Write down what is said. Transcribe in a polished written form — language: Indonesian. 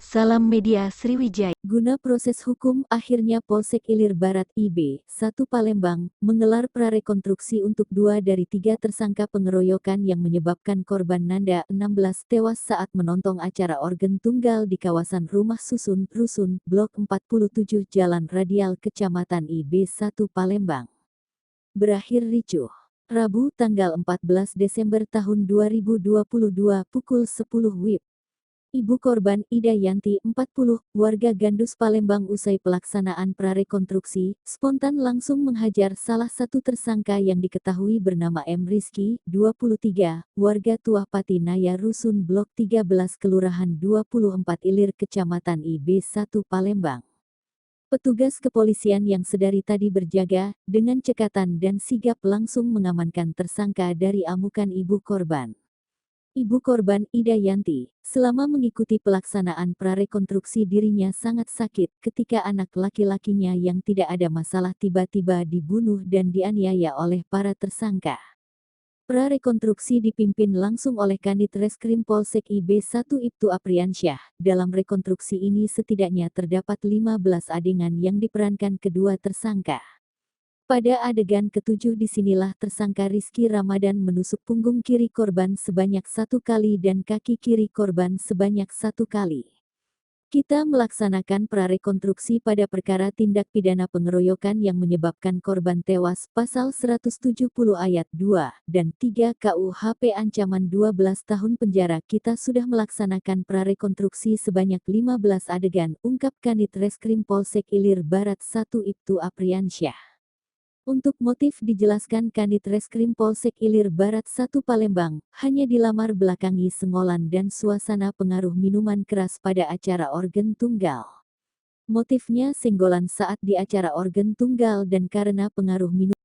Salam Media Sriwijaya. Guna proses hukum, akhirnya Polsek Ilir Barat IB 1 Palembang menggelar prarekonstruksi untuk 2 dari 3 tersangka pengeroyokan yang menyebabkan korban Nanda 16 tewas saat menonton acara organ tunggal di kawasan Rumah Susun, Rusun, Blok 47 Jalan Radial Kecamatan IB 1 Palembang. Berakhir ricuh. Rabu tanggal 14 Desember tahun 2022 pukul 10 WIB. Ibu korban Ida Yanti, 40, warga Gandus Palembang usai pelaksanaan prarekonstruksi, spontan langsung menghajar salah satu tersangka yang diketahui bernama M. Rizky, 23, warga Tuah Pati Naya Rusun Blok 13 Kelurahan 24 Ilir Kecamatan IB 1 Palembang. Petugas kepolisian yang sedari tadi berjaga, dengan cekatan dan sigap langsung mengamankan tersangka dari amukan ibu korban. Ibu korban Ida Yanti, selama mengikuti pelaksanaan prarekonstruksi dirinya sangat sakit ketika anak laki-lakinya yang tidak ada masalah tiba-tiba dibunuh dan dianiaya oleh para tersangka. Prarekonstruksi dipimpin langsung oleh Kanit Reskrim Polsek IB 1 Ibtu Apriansyah. Dalam rekonstruksi ini setidaknya terdapat 15 adegan yang diperankan kedua tersangka. Pada adegan ketujuh disinilah tersangka Rizky Ramadan menusuk punggung kiri korban sebanyak 1 kali dan kaki kiri korban sebanyak 1 kali. Kita melaksanakan prarekonstruksi pada perkara tindak pidana pengeroyokan yang menyebabkan korban tewas pasal 170 ayat 2 dan 3 KUHP ancaman 12 tahun penjara. Kita sudah melaksanakan prarekonstruksi sebanyak 15 adegan, ungkap Kanit Reskrim Polsek Ilir Barat 1 Ibtu Apriansyah. Untuk motif dijelaskan Kanit Reskrim Polsek Ilir Barat 1 Palembang, hanya dilamar belakangi sengolan dan suasana pengaruh minuman keras pada acara organ tunggal. Motifnya senggolan saat di acara organ tunggal dan karena pengaruh minuman